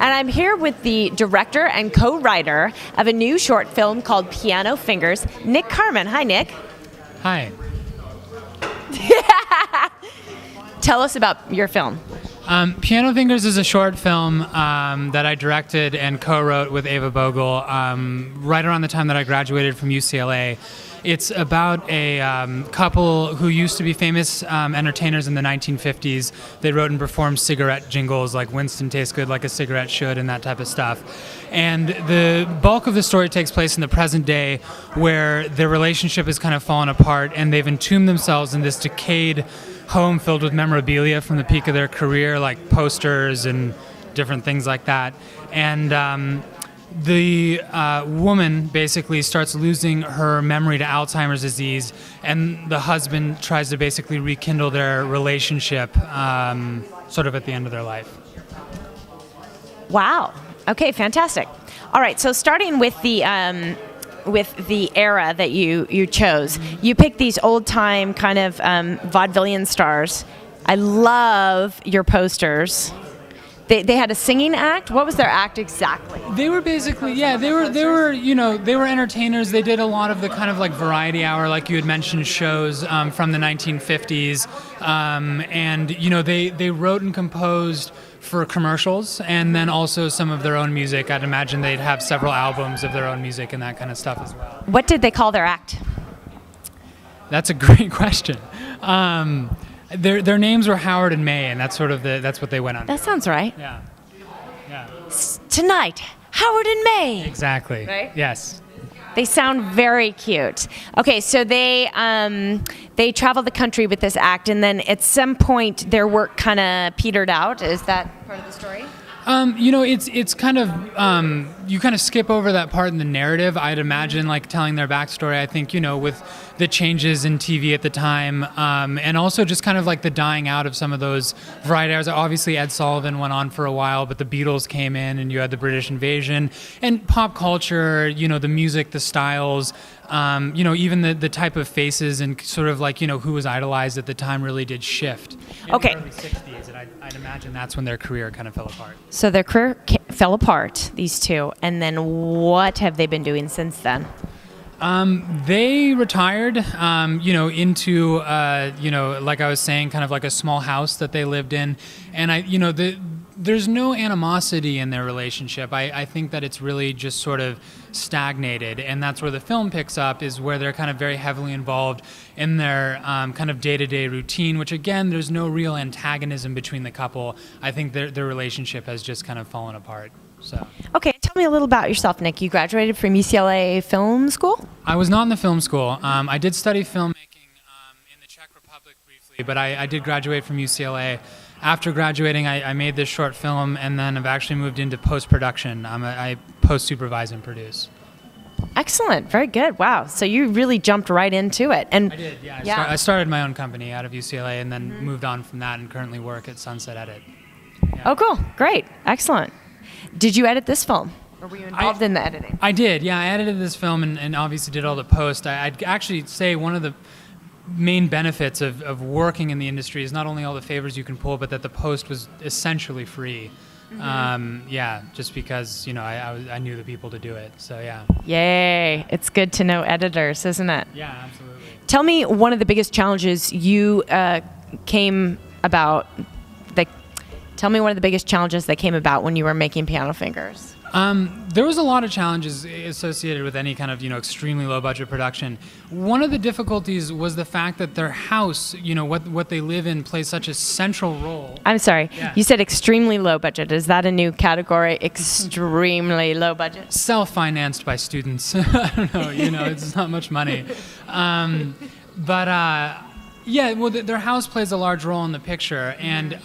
and I'm here with the director and co-writer of a new short film called Piano Fingers, Nick Carmen. Hi, Nick. Hi. Tell us about your film. Piano Fingers is a short film that I directed and co-wrote with Ava Bogle right around the time that I graduated from UCLA. It's about a couple who used to be famous entertainers in the 1950s. They wrote and performed cigarette jingles like "Winston tastes good like a cigarette should" and that type of stuff. And the bulk of the story takes place in the present day, where their relationship has kind of fallen apart and they've entombed themselves in this decayed home filled with memorabilia from the peak of their career, like posters and different things like that. And the woman basically starts losing her memory to Alzheimer's disease, and the husband tries to basically rekindle their relationship sort of at the end of their life. Wow. Okay, fantastic. All right, so starting with the era that you chose, you picked these old-time kind of vaudevillian stars. I love your posters. They had a singing act. What was their act exactly? They were basically, they were entertainers. They did a lot of the kind of like variety hour, like you had mentioned, shows from the 1950s, and they wrote and composed for commercials, and then also some of their own music. I'd imagine they'd have several albums of their own music and that kind of stuff as well. What did they call their act? That's a great question. Their names were Howard and May, and that's what they went on. That sounds right. Yeah. Tonight, Howard and May. Exactly. Right? Yes. They sound very cute. Okay, so they traveled the country with this act, and then at some point their work kind of petered out. Is that part of the story? It's kind of you kind of skip over that part in the narrative. I'd imagine like telling their backstory. I think with the changes in TV at the time, and also just kind of like the dying out of some of those variety hours. Obviously, Ed Sullivan went on for a while, but the Beatles came in, and you had the British invasion and pop culture. The music, the styles. Even the type of faces and sort of like who was idolized at the time really did shift. In Okay. the early 60s, and I'd imagine that's when their career kind of fell apart. So their career fell apart, these two, and then what have they been doing since then? They retired, into, like I was saying, kind of like a small house that they lived in. And there's no animosity in their relationship. I think that it's really just sort of stagnated. And that's where the film picks up, is where they're kind of very heavily involved in their kind of day-to-day routine, which again, there's no real antagonism between the couple. I think their relationship has just kind of fallen apart. So. Okay, tell me a little about yourself, Nick. You graduated from UCLA Film School? I was not in the film school. I did study filmmaking in the Czech Republic briefly, but I did graduate from UCLA. After graduating, I made this short film, and then I've actually moved into post-production. I post-supervise and produce. Excellent. Very good. Wow. So you really jumped right into it. And I did, yeah. I started my own company out of UCLA and then moved on from that and currently work at Sunset Edit. Yeah. Oh, cool. Great. Excellent. Did you edit this film? Or were you involved in the editing? I did, yeah. I edited this film and obviously did all the post. I'd actually say one of the main benefits of working in the industry is not only all the favors you can pull, but that the post was essentially free. Just because, I knew the people to do it. So, yeah. Yay. It's good to know editors, isn't it? Yeah, absolutely. Tell me one of the biggest challenges you came about. Tell me one of the biggest challenges that came about when you were making Piano Fingers. There was a lot of challenges associated with any kind of, extremely low budget production. One of the difficulties was the fact that their house, what they live in, plays such a central role. I'm sorry. Yeah. You said extremely low budget. Is that a new category? Extremely low budget? Self-financed by students. I don't know, it's not much money. Their house plays a large role in the picture, and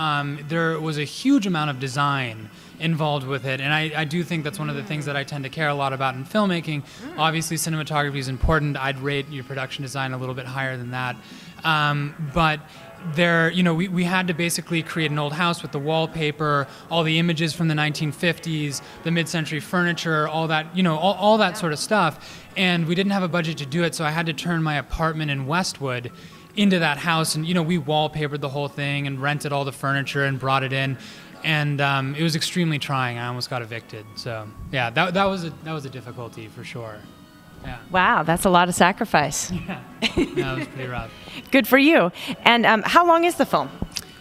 there was a huge amount of design involved with it, and I do think that's one of the things that I tend to care a lot about in filmmaking. Obviously, cinematography is important. I'd rate your production design a little bit higher than that, but there, we had to basically create an old house with the wallpaper, all the images from the 1950s, the mid-century furniture, all that, all that sort of stuff, and we didn't have a budget to do it, so I had to turn my apartment in Westwood into that house, and we wallpapered the whole thing and rented all the furniture and brought it in. and it was extremely trying. I almost got evicted. So yeah, that was a difficulty for sure. Yeah. Wow, that's a lot of sacrifice. Yeah, it was pretty rough. Good for you. And how long is the film?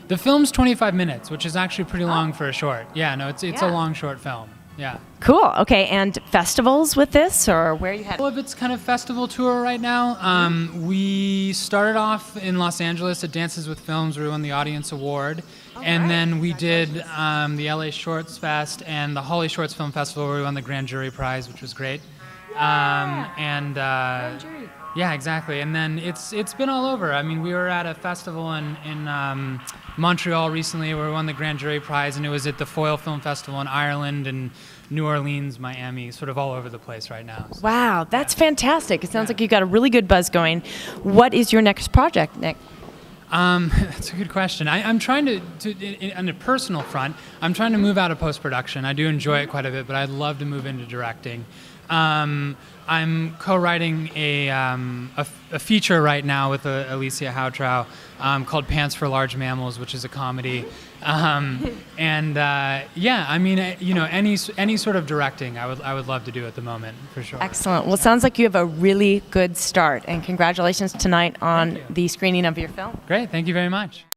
The film's 25 minutes, which is actually pretty long for a short. Yeah, no, it's a long short film. Yeah. Cool. Okay, and festivals with this, or where you had? Well, if it's kind of festival tour right now. We started off in Los Angeles at Dances with Films, where we won the Audience Award, and then we did the LA Shorts Fest and the Holly Shorts Film Festival, where we won the Grand Jury Prize, which was great. Yeah, exactly. And then it's been all over. I mean, we were at a festival in Montreal recently where we won the Grand Jury Prize, and it was at the Foyle Film Festival in Ireland and New Orleans, Miami, sort of all over the place right now. So, wow, that's fantastic. It sounds like you got a really good buzz going. What is your next project, Nick? That's a good question. I'm trying to, on a personal front, I'm trying to move out of post-production. I do enjoy it quite a bit, but I'd love to move into directing. I'm co-writing a feature right now with Alicia Hautrow called Pants for Large Mammals, which is a comedy. Yeah, I mean, any sort of directing, I would love to do at the moment, for sure. Excellent. Well, it sounds like you have a really good start, and congratulations tonight on the screening of your film. Great, thank you very much.